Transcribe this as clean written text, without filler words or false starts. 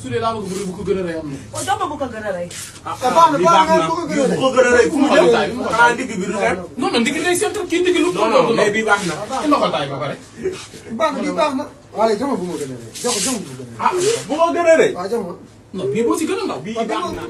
su dee daa bëgg bu ko gën a rey am na. waaw jox ma bu ko gën a rey. bi baax na bu ko gën a rey fu mu jëm xanaa ndigg bi du dem. non non ndigg day seetlu kii ndigg lu. non non mais bii baax na. ci loxo taay ba pare. baax na bii baax na. waaye jox ma bu ma gën a rey jox ma bu ma gën a rey. bu ko gën a rey. waaw jox ma. non bii boo si gën a ndaw. bii baax na.